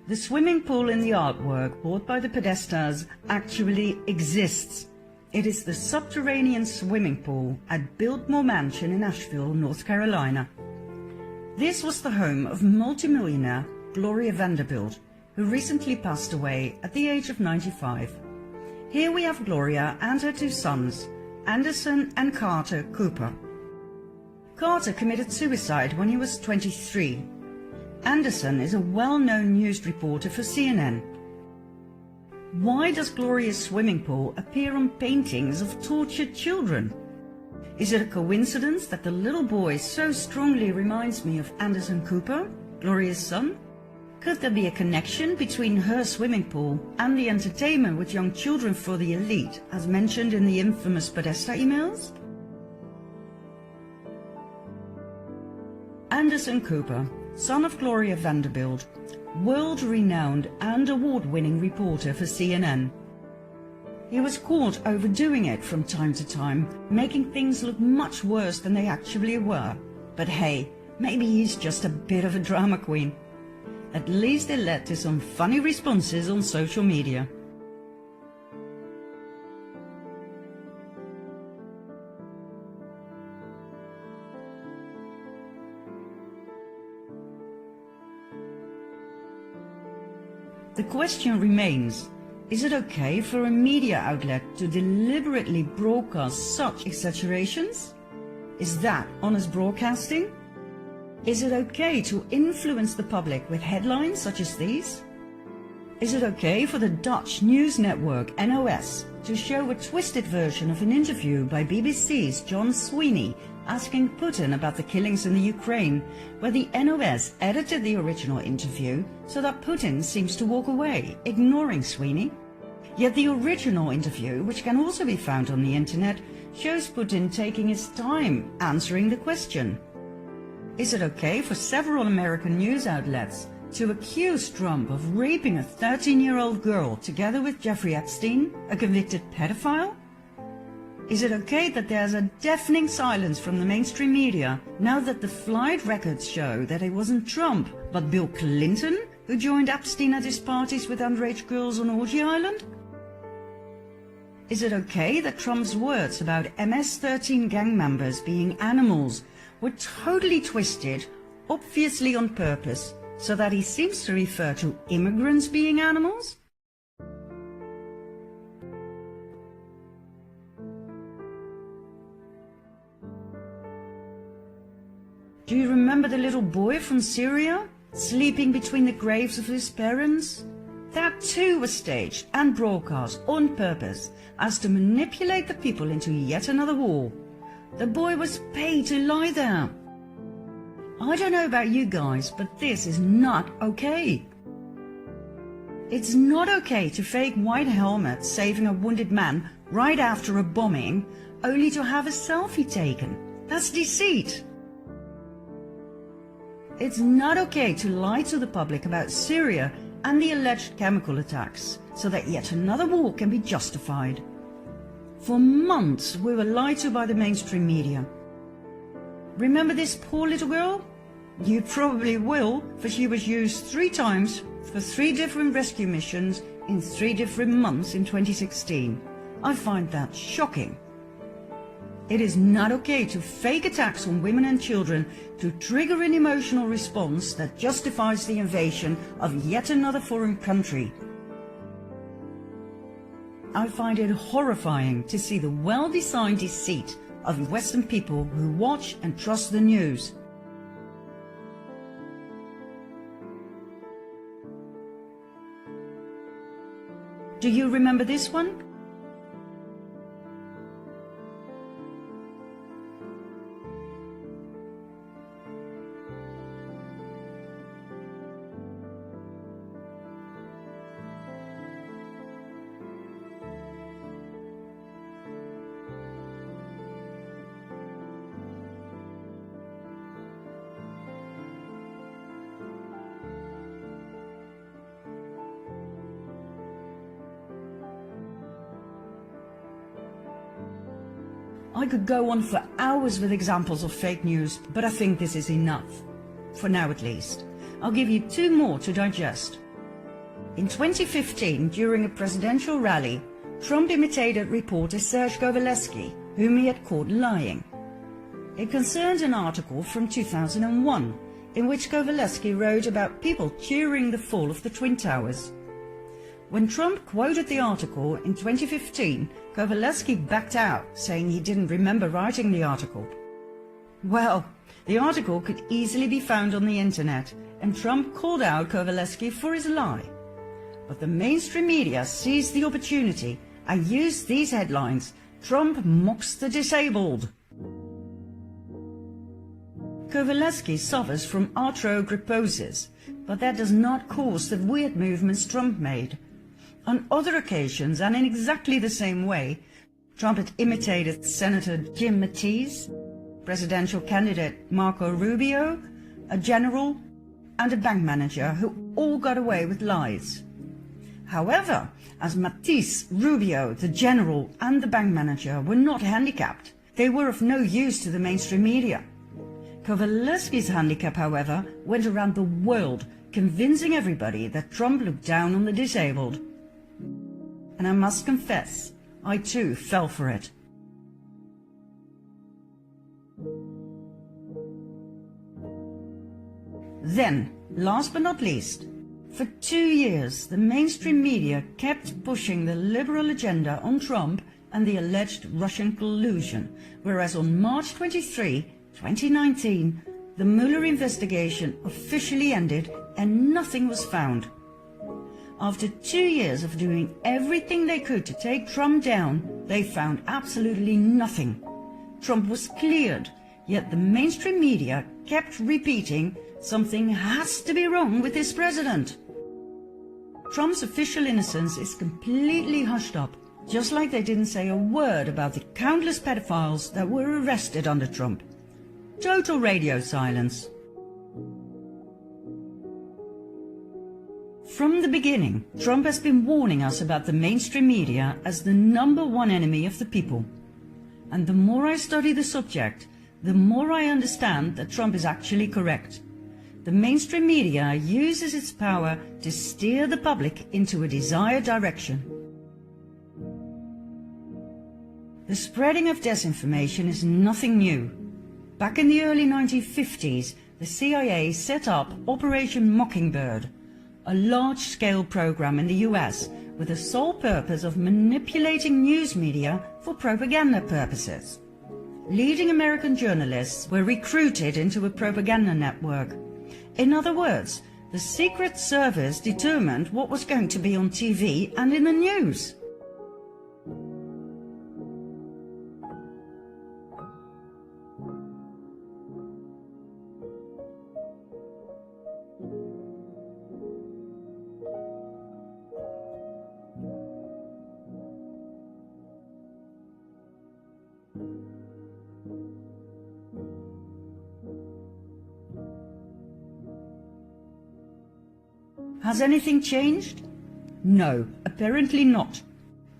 The swimming pool in the artwork bought by the Podestas actually exists. It is the subterranean swimming pool at Biltmore Mansion in Asheville, North Carolina. This was the home of multimillionaire Gloria Vanderbilt, who recently passed away at the age of 95. Here we have Gloria and her two sons, Anderson and Carter Cooper. Carter committed suicide when he was 23. Anderson is a well-known news reporter for CNN. Why does Gloria's swimming pool appear on paintings of tortured children? Is it a coincidence that the little boy so strongly reminds me of Anderson Cooper, Gloria's son? Could there be a connection between her swimming pool and the entertainment with young children for the elite, as mentioned in the infamous Podesta emails? Anderson Cooper, son of Gloria Vanderbilt, world-renowned and award-winning reporter for CNN. He was caught overdoing it from time to time, making things look much worse than they actually were. But hey, maybe he's just a bit of a drama queen. At least it led to some funny responses on social media. The question remains, is it okay for a media outlet to deliberately broadcast such exaggerations? Is that honest broadcasting? Is it okay to influence the public with headlines such as these? Is it okay for the Dutch news network NOS to show a twisted version of an interview by BBC's John Sweeney asking Putin about the killings in the Ukraine, where the NOS edited the original interview so that Putin seems to walk away, ignoring Sweeney? Yet the original interview, which can also be found on the internet, shows Putin taking his time answering the question. Is it okay for several American news outlets to accuse Trump of raping a 13-year-old girl together with Jeffrey Epstein, a convicted pedophile? Is it okay that there's a deafening silence from the mainstream media now that the flight records show that it wasn't Trump but Bill Clinton who joined Epstein at his parties with underage girls on Orgy Island? Is it okay that Trump's words about MS-13 gang members being animals were totally twisted, obviously on purpose, so that he seems to refer to immigrants being animals? Do you remember the little boy from Syria, sleeping between the graves of his parents? That too was staged and broadcast on purpose, as to manipulate the people into yet another war. The boy was paid to lie there. I don't know about you guys, but this is not okay. It's not okay to fake white helmets saving a wounded man right after a bombing, only to have a selfie taken. That's deceit. It's not okay to lie to the public about Syria and the alleged chemical attacks, so that yet another war can be justified. For months we were lied to by the mainstream media. Remember this poor little girl? You probably will, for she was used 3 times for 3 different rescue missions in 3 different months in 2016. I find that shocking. It is not okay to fake attacks on women and children to trigger an emotional response that justifies the invasion of yet another foreign country. I find it horrifying to see the well-designed deceit of Western people who watch and trust the news. Do you remember this one? I could go on for hours with examples of fake news, but I think this is enough. For now at least. I'll give you 2 more to digest. In 2015, during a presidential rally, Trump imitated reporter Serge Kovaleski, whom he had caught lying. It concerned an article from 2001, in which Kovaleski wrote about people cheering the fall of the Twin Towers. When Trump quoted the article in 2015, Kovaleski backed out, saying he didn't remember writing the article. Well, the article could easily be found on the internet, and Trump called out Kovaleski for his lie. But the mainstream media seized the opportunity and used these headlines: "Trump mocks the disabled." Kovaleski suffers from arthrogryposis, but that does not cause the weird movements Trump made. On other occasions, and in exactly the same way, Trump had imitated Senator Jim Mattis, presidential candidate Marco Rubio, a general, and a bank manager, who all got away with lies. However, as Mattis, Rubio, the general, and the bank manager were not handicapped, they were of no use to the mainstream media. Kovaleski's handicap, however, went around the world, convincing everybody that Trump looked down on the disabled. And I must confess, I too fell for it. Then, last but not least, for 2 years the mainstream media kept pushing the liberal agenda on Trump and the alleged Russian collusion, whereas on March 23, 2019, the Mueller investigation officially ended and nothing was found. After 2 years of doing everything they could to take Trump down, they found absolutely nothing. Trump was cleared, yet the mainstream media kept repeating, "Something has to be wrong with this president." Trump's official innocence is completely hushed up, just like they didn't say a word about the countless pedophiles that were arrested under Trump. Total radio silence. From the beginning, Trump has been warning us about the mainstream media as the #1 enemy of the people. And the more I study the subject, the more I understand that Trump is actually correct. The mainstream media uses its power to steer the public into a desired direction. The spreading of disinformation is nothing new. Back in the early 1950s, the CIA set up Operation Mockingbird, a large-scale program in the US with the sole purpose of manipulating news media for propaganda purposes. Leading American journalists were recruited into a propaganda network. In other words, the Secret Service determined what was going to be on TV and in the news. Has anything changed? No, apparently not.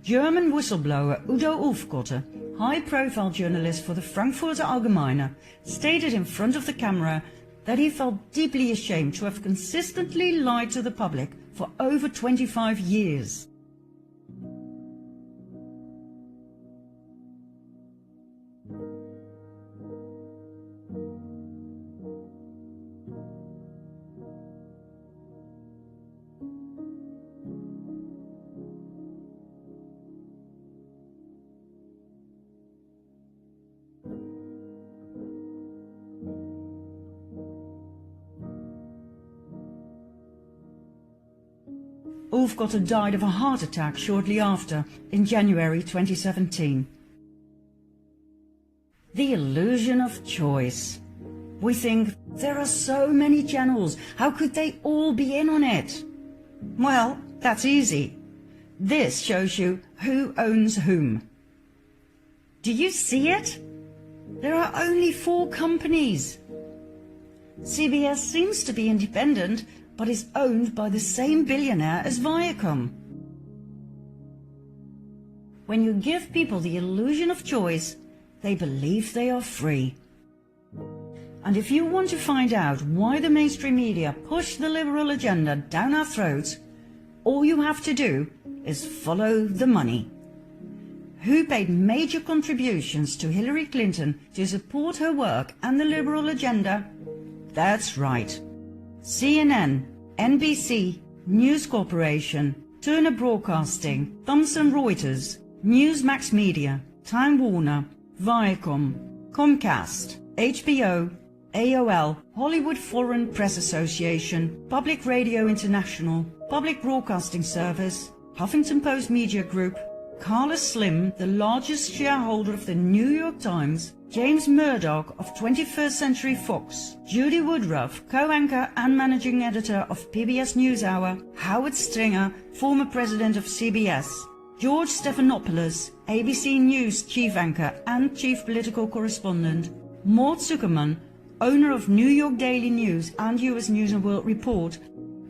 German whistleblower Udo Ulfkotte, high-profile journalist for the Frankfurter Allgemeine, stated in front of the camera that he felt deeply ashamed to have consistently lied to the public for over 25 years. Ulfkotte died of a heart attack shortly after, in January 2017. The illusion of choice. We think, there are so many channels, how could they all be in on it? Well, that's easy. This shows you who owns whom. Do you see it? There are only 4 companies. CBS seems to be independent, but is owned by the same billionaire as Viacom. When you give people the illusion of choice, they believe they are free. And if you want to find out why the mainstream media push the liberal agenda down our throats, All you have to do is follow the money. Who paid major contributions to Hillary Clinton to support her work and the liberal agenda? That's right. CNN, NBC, News Corporation, Turner Broadcasting, Thomson Reuters, Newsmax Media, Time Warner, Viacom, Comcast, HBO, AOL, Hollywood Foreign Press Association, Public Radio International, Public Broadcasting Service, Huffington Post Media Group, Carlos Slim, the largest shareholder of the New York Times, James Murdoch of 21st Century Fox, Judy Woodruff, co-anchor and managing editor of PBS NewsHour, Howard Stringer, former president of CBS, George Stephanopoulos, ABC News chief anchor and chief political correspondent, Mort Zuckerman, owner of New York Daily News and US News and World Report,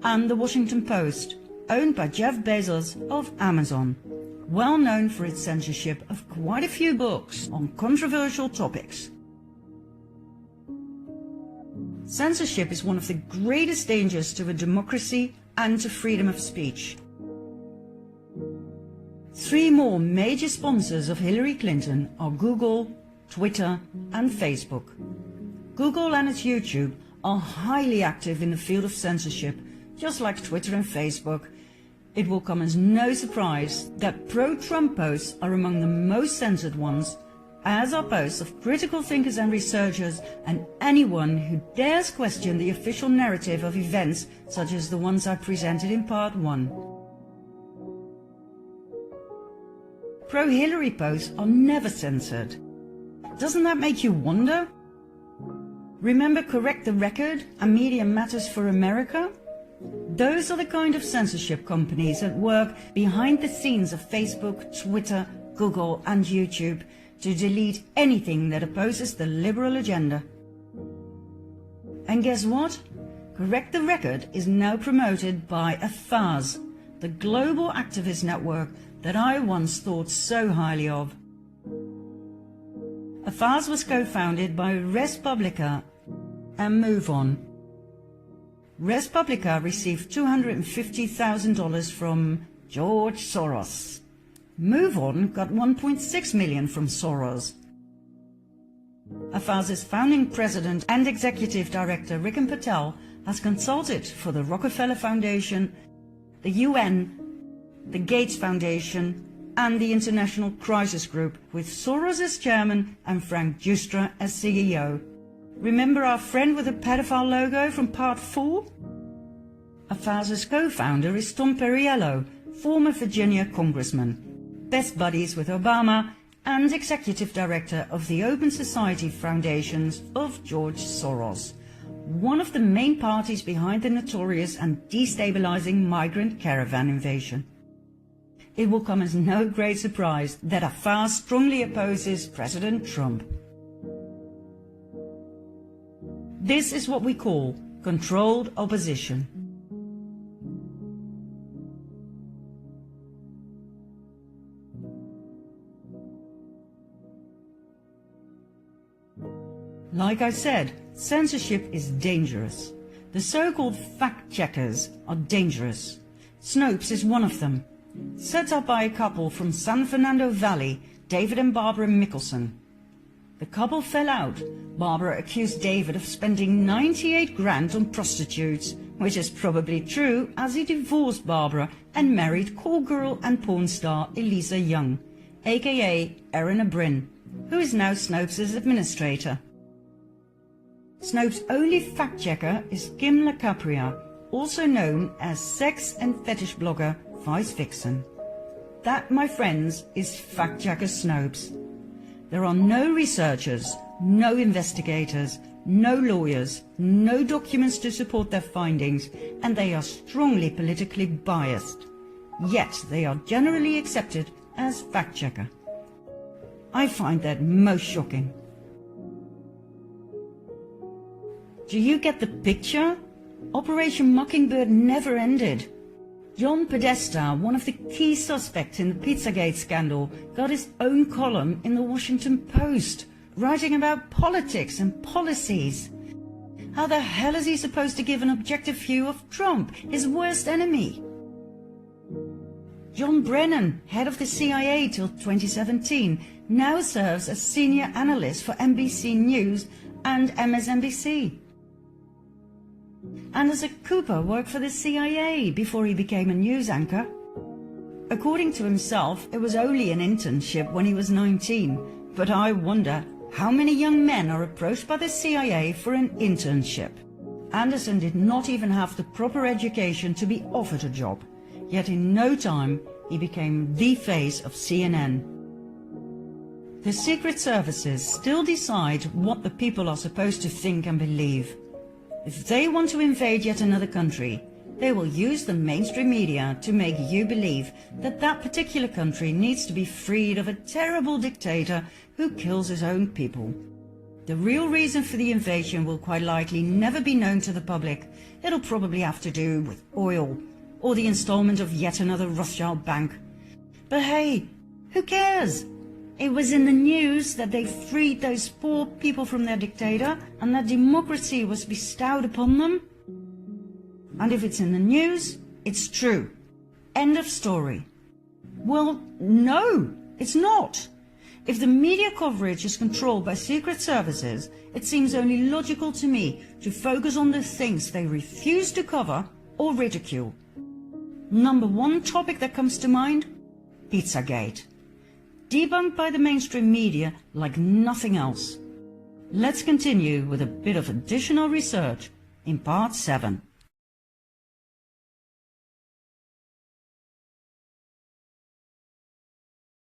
and The Washington Post, owned by Jeff Bezos of Amazon, well known for its censorship of quite a few books on controversial topics. Censorship is one of the greatest dangers to a democracy and to freedom of speech. 3 more major sponsors of Hillary Clinton are Google, Twitter, and Facebook. Google and its YouTube are highly active in the field of censorship, just like Twitter and Facebook. It will come as no surprise that pro-Trump posts are among the most censored ones, as are posts of critical thinkers and researchers and anyone who dares question the official narrative of events such as the ones I presented in part 1. Pro-Hillary posts are never censored. Doesn't that make you wonder? Remember Correct the Record and Media Matters for America? Those are the kind of censorship companies that work behind the scenes of Facebook, Twitter, Google and YouTube to delete anything that opposes the liberal agenda. And guess what? Correct the Record is now promoted by AFAZ, the global activist network that I once thought so highly of. AFAZ was co-founded by Res Publica and Move On. Res Publica received $250,000 from George Soros. Move On got $1.6 million from Soros. AFAZ's founding president and executive director Riken Patel has consulted for the Rockefeller Foundation, the UN, the Gates Foundation and the International Crisis Group, with Soros as chairman and Frank Giustra as CEO. Remember our friend with the pedophile logo from part 4? AFAZ's co-founder is Tom Perriello, former Virginia congressman, best buddies with Obama and executive director of the Open Society Foundations of George Soros, one of the main parties behind the notorious and destabilizing migrant caravan invasion. It will come as no great surprise that AFAZ strongly opposes President Trump. This is what we call controlled opposition. Like I said, censorship is dangerous. The so-called fact-checkers are dangerous. Snopes is one of them, set up by a couple from San Fernando Valley, David and Barbara Mickelson. The couple fell out. Barbara accused David of spending 98 grand on prostitutes, which is probably true as he divorced Barbara and married call girl and porn star Elisa Young, aka Erin Bryn, who is now Snopes' administrator. Snopes' only fact-checker is Kim LaCapria, also known as sex and fetish blogger Vice Vixen. That, my friends, is fact-checker Snopes. There are no researchers, no investigators, no lawyers, no documents to support their findings, and they are strongly politically biased. Yet they are generally accepted as fact-checker. I find that most shocking. Do you get the picture? Operation Mockingbird never ended. John Podesta, one of the key suspects in the Pizzagate scandal, got his own column in the Washington Post, writing about politics and policies. How the hell is he supposed to give an objective view of Trump, his worst enemy? John Brennan, head of the CIA till 2017, now serves as senior analyst for NBC News and MSNBC. Anderson Cooper worked for the CIA before he became a news anchor. According to himself, it was only an internship when he was 19, but I wonder how many young men are approached by the CIA for an internship. Anderson did not even have the proper education to be offered a job, yet in no time he became the face of CNN. The secret services still decide what the people are supposed to think and believe. If they want to invade yet another country, they will use the mainstream media to make you believe that that particular country needs to be freed of a terrible dictator who kills his own people. The real reason for the invasion will quite likely never be known to the public. It'll probably have to do with oil, or the installment of yet another Rothschild bank. But hey, who cares? It was in the news that they freed those poor people from their dictator and that democracy was bestowed upon them. And if it's in the news, it's true. End of story. Well, no, it's not. If the media coverage is controlled by secret services, it seems only logical to me to focus on the things they refuse to cover or ridicule. Number one topic that comes to mind? Pizzagate. Debunked by the mainstream media like nothing else. Let's continue with a bit of additional research in part 7.